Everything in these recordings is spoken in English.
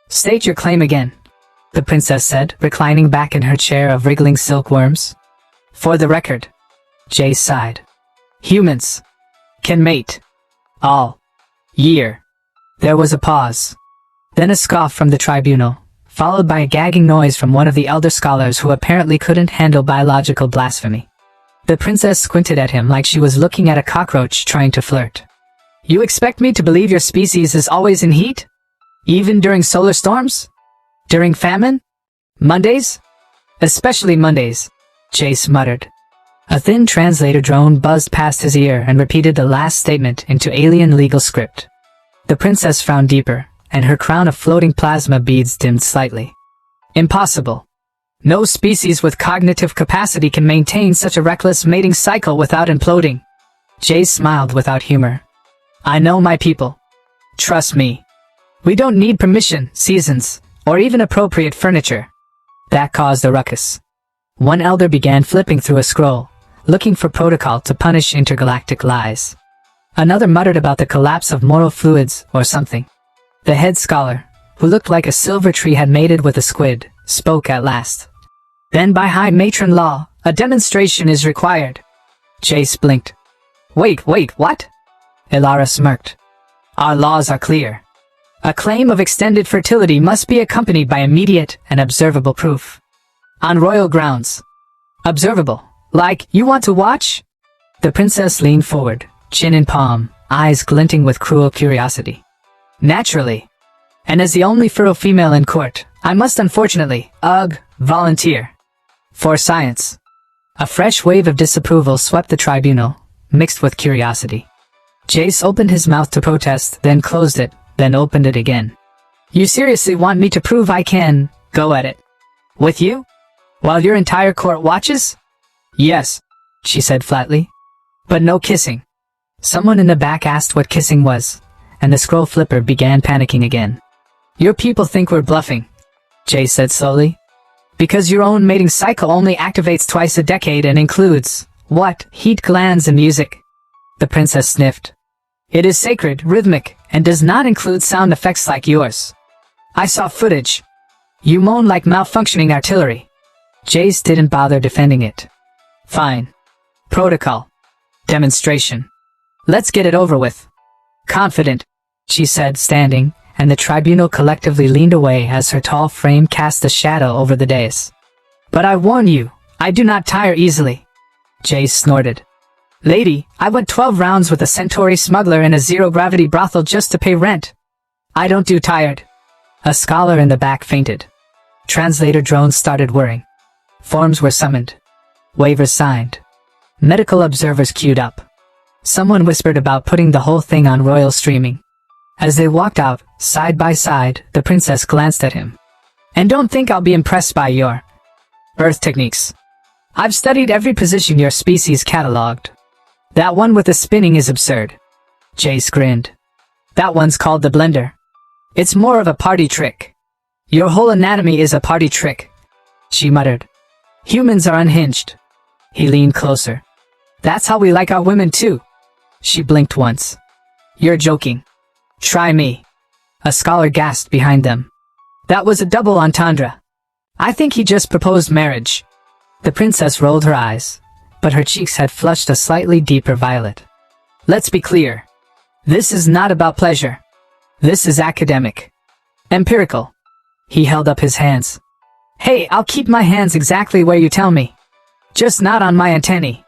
State your claim again, the princess said, reclining back in her chair of wriggling silkworms. For the record, Jace sighed. Humans can mate all year. There was a pause. Then a scoff from the tribunal, followed by a gagging noise from one of the elder scholars who apparently couldn't handle biological blasphemy. The princess squinted at him like she was looking at a cockroach trying to flirt. You expect me to believe your species is always in heat? Even during solar storms? During famine? Mondays? Especially Mondays, Jace muttered. A thin translator drone buzzed past his ear and repeated the last statement into alien legal script. The princess frowned deeper, and her crown of floating plasma beads dimmed slightly. Impossible. No species with cognitive capacity can maintain such a reckless mating cycle without imploding. Jace smiled without humor. I know my people. Trust me. We don't need permission, seasons, or even appropriate furniture. That caused a ruckus. One elder began flipping through a scroll, looking for protocol to punish intergalactic lies. Another muttered about the collapse of moral fluids or something. The head scholar, who looked like a silver tree had mated with a squid, spoke at last. Then by high matron law, a demonstration is required. Jace blinked. Wait, what? Ilara smirked. Our laws are clear. A claim of extended fertility must be accompanied by immediate and observable proof. On royal grounds. Observable. Like, you want to watch? The princess leaned forward, chin in palm, eyes glinting with cruel curiosity. Naturally. And as the only fertile female in court, I must unfortunately, volunteer. For science. A fresh wave of disapproval swept the tribunal, mixed with curiosity. Jace opened his mouth to protest, then closed it, then opened it again. You seriously want me to prove I can go at it? With you? While your entire court watches? Yes, she said flatly. But no kissing. Someone in the back asked what kissing was, and the scroll flipper began panicking again. Your people think we're bluffing, Jace said slowly. Because your own mating cycle only activates twice a decade and includes, what, heat glands and music? The princess sniffed. It is sacred, rhythmic, and does not include sound effects like yours. I saw footage. You moan like malfunctioning artillery. Jace didn't bother defending it. Fine. Protocol. Demonstration. Let's get it over with. Confident, she said, standing, and the tribunal collectively leaned away as her tall frame cast a shadow over the dais. But I warn you, I do not tire easily. Jace snorted. Lady, I went 12 rounds with a Centauri smuggler in a zero-gravity brothel just to pay rent. I don't do tired. A scholar in the back fainted. Translator drones started whirring. Forms were summoned. Waivers signed. Medical observers queued up. Someone whispered about putting the whole thing on royal streaming. As they walked out, side by side, the princess glanced at him. And don't think I'll be impressed by your Earth techniques. I've studied every position your species cataloged. That one with the spinning is absurd. Jace grinned. That one's called the blender. It's more of a party trick. Your whole anatomy is a party trick, she muttered. Humans are unhinged. He leaned closer. That's how we like our women too. She blinked once. You're joking. Try me. A scholar gasped behind them. That was a double entendre. I think he just proposed marriage. The princess rolled her eyes, but her cheeks had flushed a slightly deeper violet. Let's be clear. This is not about pleasure. This is academic. Empirical. He held up his hands. Hey, I'll keep my hands exactly where you tell me. Just not on my antennae.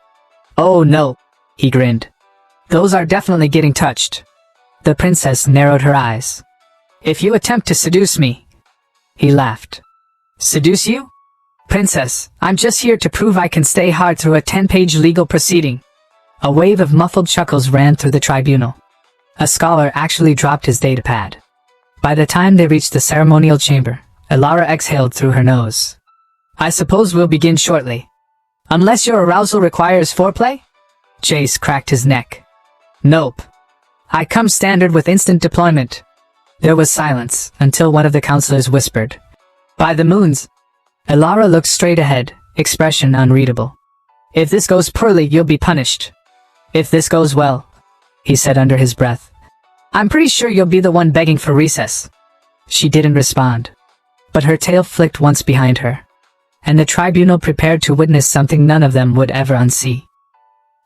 Oh no, he grinned. Those are definitely getting touched. The princess narrowed her eyes. If you attempt to seduce me. He laughed. Seduce you? Princess, I'm just here to prove I can stay hard through a 10-page legal proceeding. A wave of muffled chuckles ran through the tribunal. A scholar actually dropped his datapad. By the time they reached the ceremonial chamber, Ilara exhaled through her nose. I suppose we'll begin shortly. Unless your arousal requires foreplay? Jace cracked his neck. Nope. I come standard with instant deployment. There was silence, until one of the counselors whispered. By the moons. Ilara looked straight ahead, expression unreadable. If this goes poorly, you'll be punished. If this goes well, he said under his breath. I'm pretty sure you'll be the one begging for recess. She didn't respond, but her tail flicked once behind her, and the tribunal prepared to witness something none of them would ever unsee.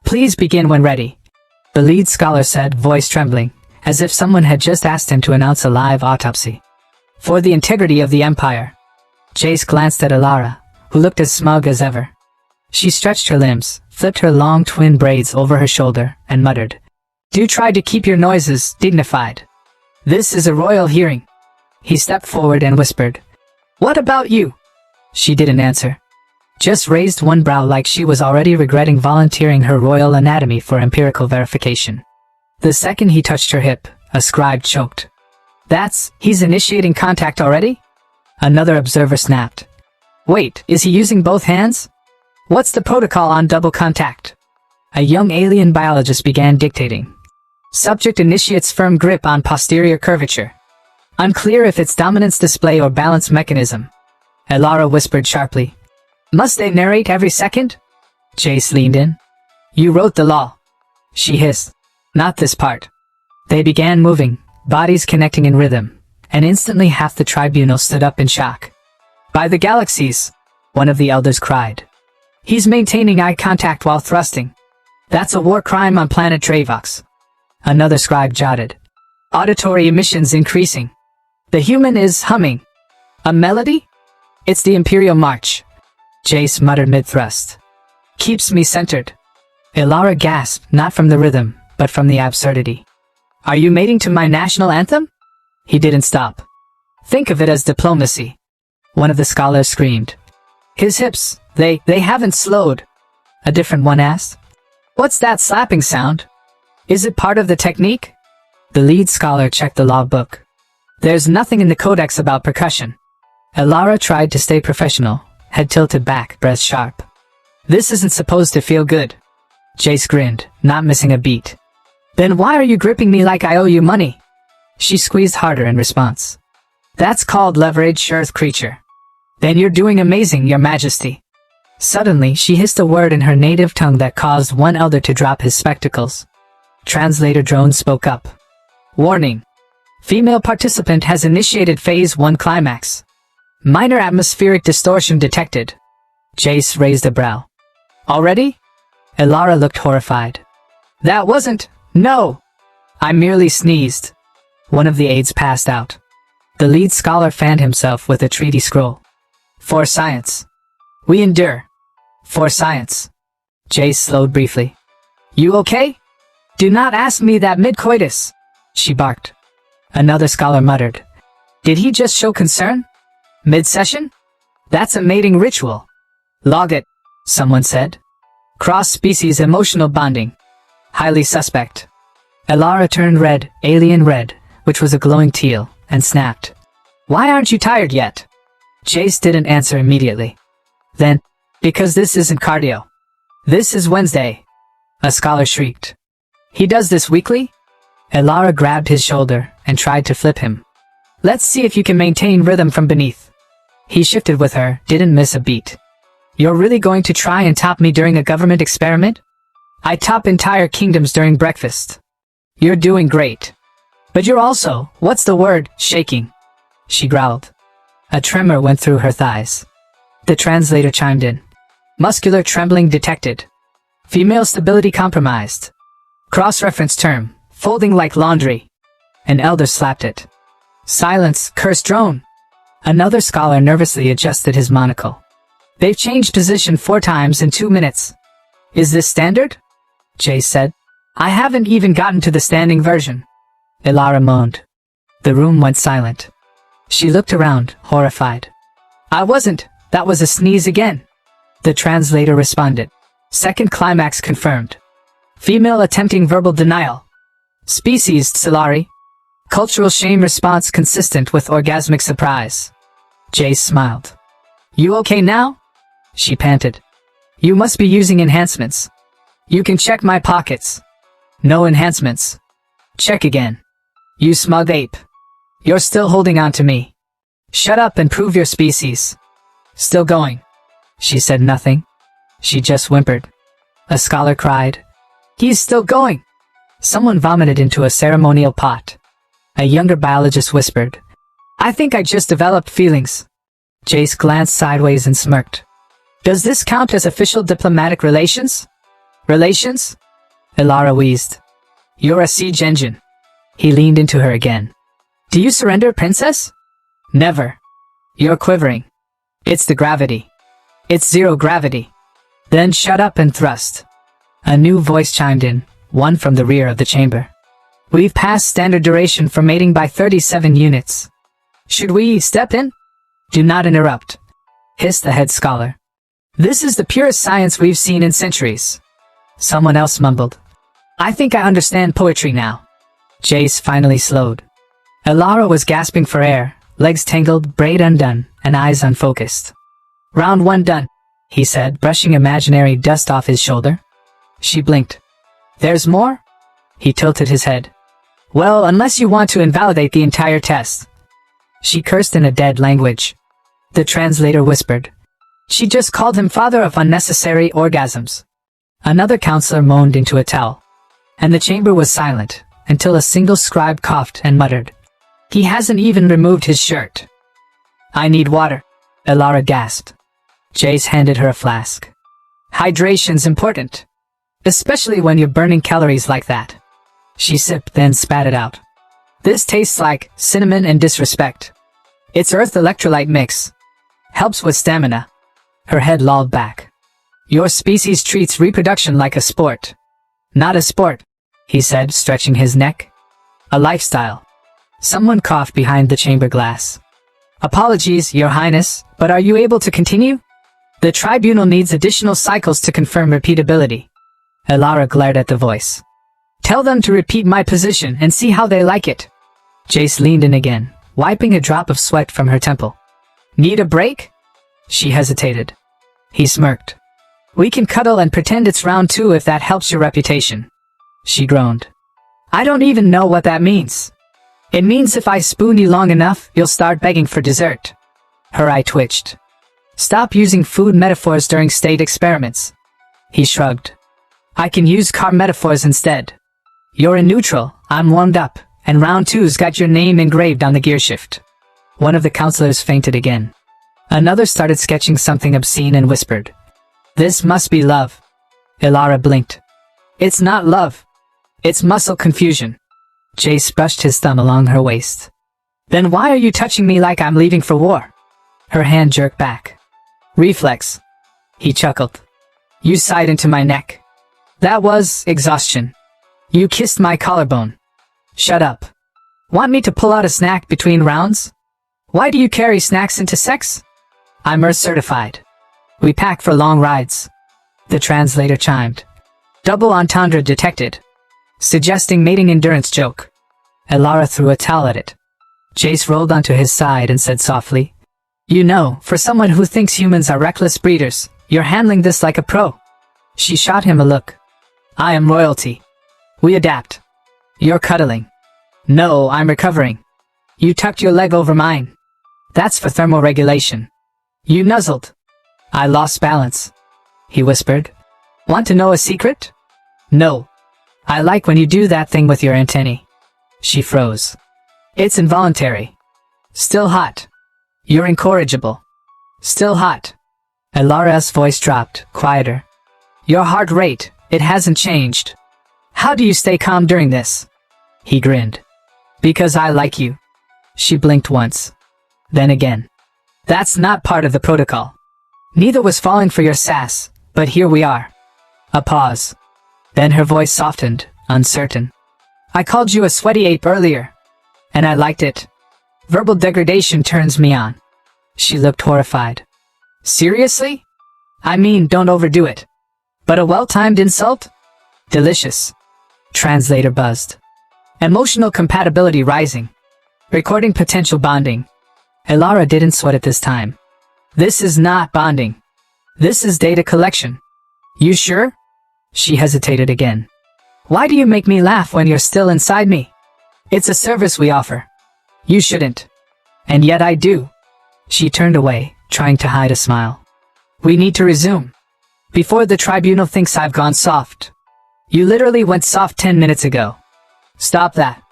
"Please begin when ready," the lead scholar said, voice trembling, as if someone had just asked him to announce a live autopsy. "For the integrity of the Empire." Jace glanced at Alara, who looked as smug as ever. She stretched her limbs, flipped her long twin braids over her shoulder, and muttered, "Do try to keep your noises dignified. This is a royal hearing." He stepped forward and whispered, "What about you?" She didn't answer, just raised one brow like she was already regretting volunteering her royal anatomy for empirical verification. The second he touched her hip, a scribe choked. He's initiating contact already?" Another observer snapped. "Wait, is he using both hands? What's the protocol on double contact?" A young alien biologist began dictating. "Subject initiates firm grip on posterior curvature. Unclear if it's dominance display or balance mechanism." Alara whispered sharply. "Must they narrate every second?" Jace leaned in. "You wrote the law," she hissed. "Not this part." They began moving, bodies connecting in rhythm, and instantly half the tribunal stood up in shock. "By the galaxies," one of the elders cried. "He's maintaining eye contact while thrusting. That's a war crime on planet Travox." Another scribe jotted. "Auditory emissions increasing. The human is humming. A melody? It's the Imperial March." Jace muttered mid-thrust. "Keeps me centered." Alara gasped, not from the rhythm, but from the absurdity. "Are you mating to my national anthem?" He didn't stop. "Think of it as diplomacy," one of the scholars screamed. "His hips, they haven't slowed," a different one asked. "What's that slapping sound? Is it part of the technique?" The lead scholar checked the logbook. "There's nothing in the codex about percussion." Alara tried to stay professional, head tilted back, breath sharp. "This isn't supposed to feel good." Jace grinned, not missing a beat. "Then why are you gripping me like I owe you money?" She squeezed harder in response. "That's called leverage, earth creature." "Then you're doing amazing, your majesty." Suddenly, she hissed a word in her native tongue that caused one elder to drop his spectacles. Translator drone spoke up. "Warning. Female participant has initiated Phase 1 climax. Minor atmospheric distortion detected." Jace raised a brow. "Already?" Alara looked horrified. No! I merely sneezed." One of the aides passed out. The lead scholar fanned himself with a treaty scroll. "For science. We endure. For science." Jace slowed briefly. "You okay?" "Do not ask me that mid-coitus," she barked. Another scholar muttered. "Did he just show concern? Mid-session? That's a mating ritual." "Log it," someone said. "Cross-species emotional bonding. Highly suspect." Alara turned red, alien red, which was a glowing teal, and snapped. "Why aren't you tired yet?" Jace didn't answer immediately. Then, "Because this isn't cardio. This is Wednesday," a scholar shrieked. "He does this weekly?" Alara grabbed his shoulder and tried to flip him. "Let's see if you can maintain rhythm from beneath." He shifted with her, didn't miss a beat. "You're really going to try and top me during a government experiment? I top entire kingdoms during breakfast." "You're doing great. But you're also, what's the word, shaking," she growled. A tremor went through her thighs. The translator chimed in. "Muscular trembling detected. Female stability compromised. Cross-reference term, folding like laundry." An elder slapped it. "Silence, cursed drone." Another scholar nervously adjusted his monocle. "They've changed position 4 times in 2 minutes. Is this standard?" Jace said. "I haven't even gotten to the standing version." Alara moaned. The room went silent. She looked around, horrified. "I wasn't, that was a sneeze again." The translator responded. "Second climax confirmed. Female attempting verbal denial. Species Tsilari. Cultural shame response consistent with orgasmic surprise." Jace smiled. "You okay now?" she panted. "You must be using enhancements." "You can check my pockets." "No enhancements." "Check again." "You smug ape. You're still holding on to me. Shut up and prove your species." "Still going." She said nothing. She just whimpered. A scholar cried. "He's still going." Someone vomited into a ceremonial pot. A younger biologist whispered, I think I just developed feelings. Jace glanced sideways and smirked. Does this count as official diplomatic relations? Relations? Elara wheezed. You're a siege engine. He leaned into her again. Do you surrender, princess? Never. You're quivering. It's the gravity. It's zero gravity. Then shut up and thrust. A new voice chimed in, one from the rear of the chamber. We've passed standard duration for mating by 37 units. Should we step in? Do not interrupt, hissed the head scholar. This is the purest science we've seen in centuries. Someone else mumbled. I think I understand poetry now. Jace finally slowed. Elara was gasping for air, legs tangled, braid undone, and eyes unfocused. Round 1 done, he said, brushing imaginary dust off his shoulder. She blinked. There's more? He tilted his head. Well, unless you want to invalidate the entire test. She cursed in a dead language. The translator whispered. She just called him father of unnecessary orgasms. Another counselor moaned into a towel. And the chamber was silent, until a single scribe coughed and muttered. He hasn't even removed his shirt. I need water, Elara gasped. Jace handed her a flask. Hydration's important. Especially when you're burning calories like that. She sipped, then spat it out. This tastes like cinnamon and disrespect. It's Earth electrolyte mix. Helps with stamina. Her head lolled back. Your species treats reproduction like a sport. Not a sport, he said, stretching his neck. A lifestyle. Someone coughed behind the chamber glass. Apologies, Your Highness, but are you able to continue? The tribunal needs additional cycles to confirm repeatability. Elara glared at the voice. Tell them to repeat my position and see how they like it. Jace leaned in again, wiping a drop of sweat from her temple. Need a break? She hesitated. He smirked. We can cuddle and pretend it's round 2 if that helps your reputation. She groaned. I don't even know what that means. It means if I spoon you long enough, you'll start begging for dessert. Her eye twitched. Stop using food metaphors during state experiments. He shrugged. I can use car metaphors instead. You're in neutral, I'm warmed up, and round 2's got your name engraved on the gearshift. One of the counselors fainted again. Another started sketching something obscene and whispered. This must be love. Elara blinked. It's not love. It's muscle confusion. Jace brushed his thumb along her waist. Then why are you touching me like I'm leaving for war? Her hand jerked back. Reflex. He chuckled. You sighed into my neck. That was exhaustion. You kissed my collarbone. Shut up. Want me to pull out a snack between rounds? Why do you carry snacks into sex? I'm Immerse certified. We pack for long rides. The translator chimed. Double entendre detected. Suggesting mating endurance joke. Elara threw a towel at it. Jace rolled onto his side and said softly, You know, for someone who thinks humans are reckless breeders, you're handling this like a pro. She shot him a look. I am royalty. We adapt. You're cuddling. No, I'm recovering. You tucked your leg over mine. That's for thermoregulation. You nuzzled. I lost balance. He whispered. Want to know a secret? No. I like when you do that thing with your antennae. She froze. It's involuntary. Still hot. You're incorrigible. Still hot. Elara's voice dropped, quieter. Your heart rate, it hasn't changed. How do you stay calm during this? He grinned. Because I like you. She blinked once. Then again. That's not part of the protocol. Neither was falling for your sass, but here we are. A pause. Then her voice softened, uncertain. I called you a sweaty ape earlier. And I liked it. Verbal degradation turns me on. She looked horrified. Seriously? I mean, don't overdo it. But a well-timed insult? Delicious. Translator buzzed. Emotional compatibility rising. Recording potential bonding. Elara didn't sweat it this time. This is not bonding. This is data collection. You sure? She hesitated again. Why do you make me laugh when you're still inside me? It's a service we offer. You shouldn't. And yet I do. She turned away, trying to hide a smile. We need to resume. Before the tribunal thinks I've gone soft. You literally went soft 10 minutes ago. Stop that.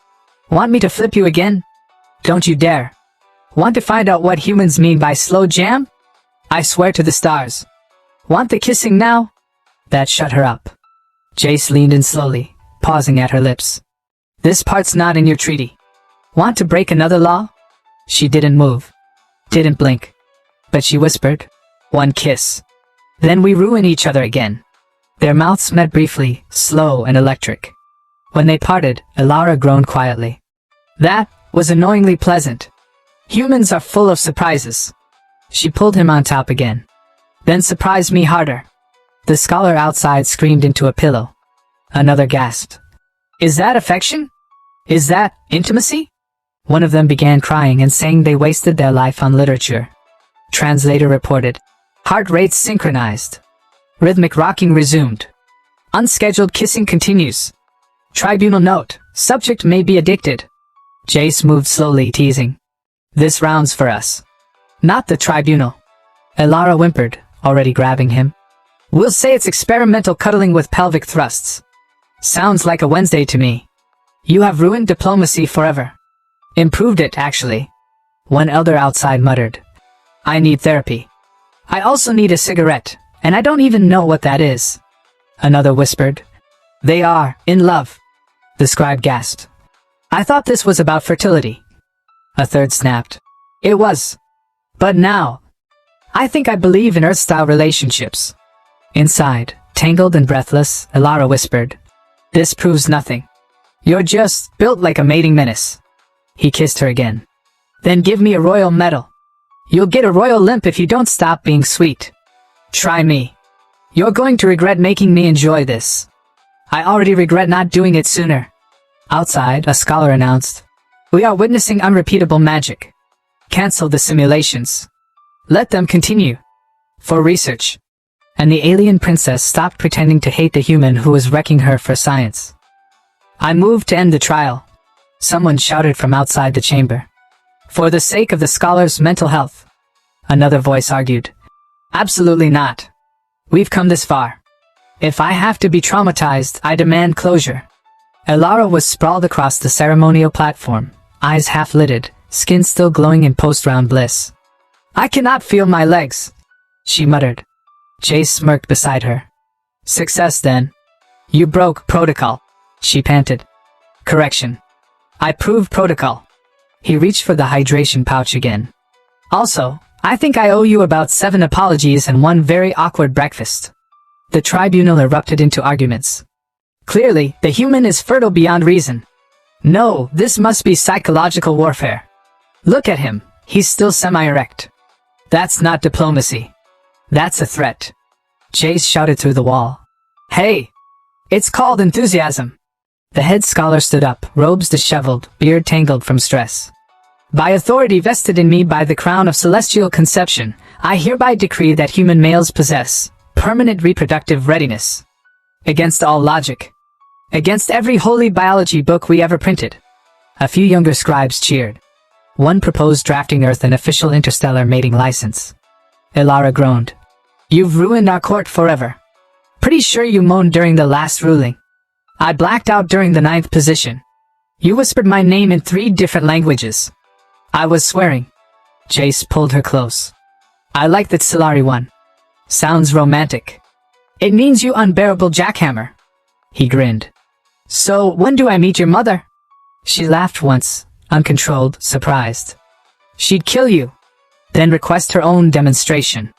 Want me to flip you again? Don't you dare. Want to find out what humans mean by slow jam? I swear to the stars. Want the kissing now? That shut her up. Jace leaned in slowly, pausing at her lips. This part's not in your treaty. Want to break another law? She didn't move. Didn't blink. But she whispered, one kiss. Then we ruin each other again. Their mouths met briefly, slow and electric. When they parted, Elara groaned quietly. That was annoyingly pleasant. Humans are full of surprises. She pulled him on top again. Then surprised me harder. The scholar outside screamed into a pillow. Another gasped. Is that affection? Is that intimacy? One of them began crying and saying they wasted their life on literature. Translator reported. Heart rates synchronized. Rhythmic rocking resumed. Unscheduled kissing continues. Tribunal note. Subject may be addicted. Jace moved slowly, teasing. This round's for us. Not the tribunal. Elara whimpered, already grabbing him. We'll say it's experimental cuddling with pelvic thrusts. Sounds like a Wednesday to me. You have ruined diplomacy forever. Improved it, actually. One elder outside muttered. I need therapy. I also need a cigarette, and I don't even know what that is. Another whispered. They are in love. The scribe gasped. I thought this was about fertility. A third snapped. It was. But now, I think I believe in Earth-style relationships. Inside, tangled and breathless, Elara whispered. This proves nothing. You're just built like a mating menace. He kissed her again. Then give me a royal medal. You'll get a royal limp if you don't stop being sweet. Try me. You're going to regret making me enjoy this. I already regret not doing it sooner. Outside, a scholar announced. We are witnessing unrepeatable magic. Cancel the simulations. Let them continue. For research. And the alien princess stopped pretending to hate the human who was wrecking her for science. I moved to end the trial. Someone shouted from outside the chamber. For the sake of the scholar's mental health. Another voice argued. Absolutely not. We've come this far. If I have to be traumatized, I demand closure. Elara was sprawled across the ceremonial platform, eyes half-lidded, skin still glowing in post-round bliss. I cannot feel my legs, she muttered. Jace smirked beside her. Success then. You broke protocol, she panted. Correction. I proved protocol. He reached for the hydration pouch again. Also, I think I owe you about 7 apologies and 1 very awkward breakfast. The tribunal erupted into arguments. Clearly, the human is fertile beyond reason. No, this must be psychological warfare. Look at him, he's still semi-erect. That's not diplomacy. That's a threat. Jace shouted through the wall. Hey! It's called enthusiasm. The head scholar stood up, robes disheveled, beard tangled from stress. By authority vested in me by the crown of celestial conception, I hereby decree that human males possess permanent reproductive readiness. Against all logic. Against every holy biology book we ever printed. A few younger scribes cheered. One proposed drafting Earth an official interstellar mating license. Elara groaned. You've ruined our court forever. Pretty sure you moaned during the last ruling. I blacked out during the 9th position. You whispered my name in 3 different languages. I was swearing. Jace pulled her close. I like that Silari one. Sounds romantic. It means you unbearable jackhammer. He grinned. So, when do I meet your mother? She laughed once, uncontrolled, surprised. She'd kill you. Then request her own demonstration.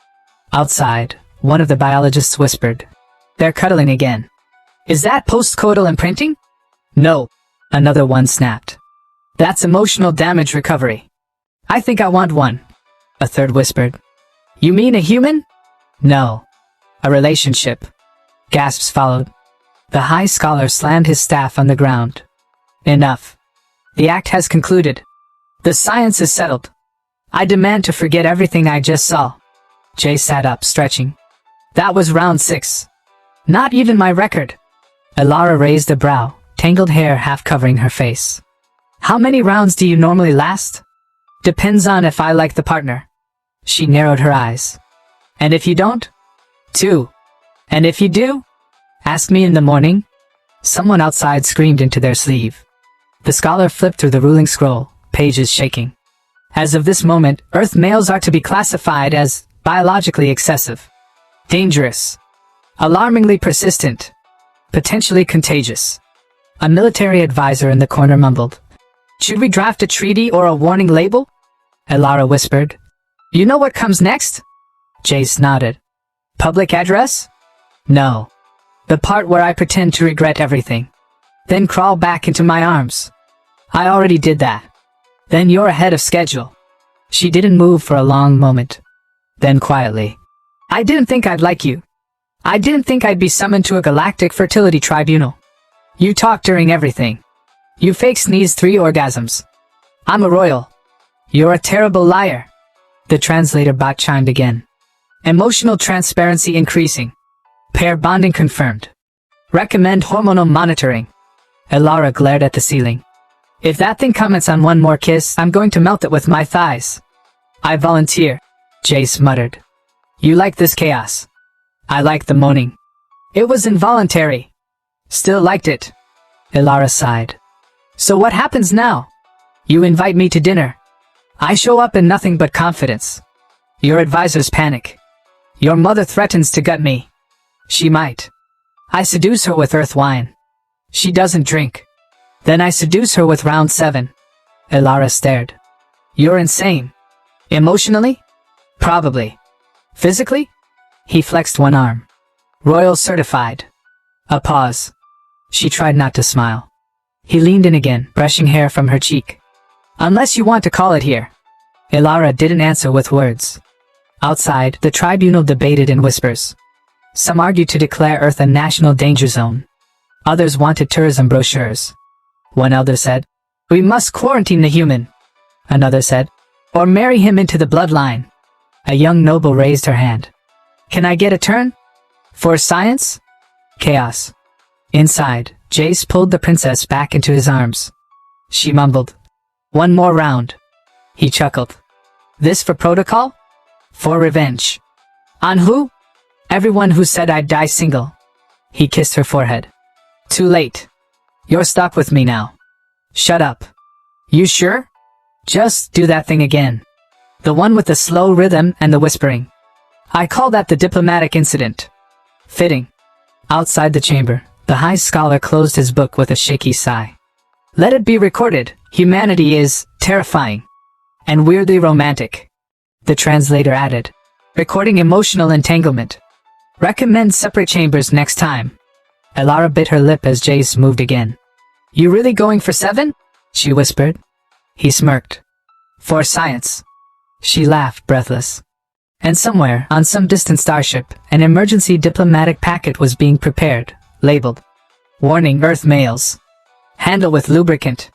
Outside, one of the biologists whispered. They're cuddling again. Is that postcoital imprinting? No. Another one snapped. That's emotional damage recovery. I think I want one. A third whispered. You mean a human? No. A relationship. Gasps followed. The high scholar slammed his staff on the ground. Enough. The act has concluded. The science is settled. I demand to forget everything I just saw. Jay sat up, stretching. That was round 6. Not even my record. Elara raised a brow, tangled hair half covering her face. How many rounds do you normally last? Depends on if I like the partner. She narrowed her eyes. And if you don't? 2. And if you do? Ask me in the morning. Someone outside screamed into their sleeve. The scholar flipped through the ruling scroll, pages shaking. As of this moment, Earth males are to be classified as biologically excessive, dangerous, alarmingly persistent, potentially contagious. A military advisor in the corner mumbled. Should we draft a treaty or a warning label? Elara whispered. You know what comes next? Jace nodded. Public address? No. The part where I pretend to regret everything. Then crawl back into my arms. I already did that. Then you're ahead of schedule. She didn't move for a long moment. Then quietly. I didn't think I'd like you. I didn't think I'd be summoned to a galactic fertility tribunal. You talk during everything. You fake sneeze 3 orgasms. I'm a royal. You're a terrible liar. The translator bot chimed again. Emotional transparency increasing. Pair bonding confirmed. Recommend hormonal monitoring. Elara glared at the ceiling. If that thing comments on one more kiss, I'm going to melt it with my thighs. I volunteer, Jace muttered. You like this chaos. I like the moaning. It was involuntary. Still liked it. Elara sighed. So what happens now? You invite me to dinner. I show up in nothing but confidence. Your advisors panic. Your mother threatens to gut me. She might. I seduce her with earth wine. She doesn't drink. Then I seduce her with round 7. Elara stared. You're insane. Emotionally? Probably. Physically? He flexed one arm. Royal certified. A pause. She tried not to smile. He leaned in again, brushing hair from her cheek. Unless you want to call it here. Elara didn't answer with words. Outside, the tribunal debated in whispers. Some argued to declare Earth a national danger zone. Others wanted tourism brochures. One elder said, we must quarantine the human. Another said, or marry him into the bloodline. A young noble raised her hand. Can I get a turn? For science? Chaos. Inside, Jace pulled the princess back into his arms. She mumbled. One more round. He chuckled. This for protocol? For revenge. On who? Everyone who said I'd die single. He kissed her forehead. Too late. You're stuck with me now. Shut up. You sure? Just do that thing again. The one with the slow rhythm and the whispering. I call that the diplomatic incident. Fitting. Outside the chamber, the High Scholar closed his book with a shaky sigh. Let it be recorded, humanity is terrifying. And weirdly romantic. The translator added. Recording emotional entanglement. Recommend separate chambers next time. Elara bit her lip as Jace moved again. You really going for 7? She whispered. He smirked. For science. She laughed, breathless. And somewhere, on some distant starship, an emergency diplomatic packet was being prepared, labeled. Warning Earth males. Handle with lubricant.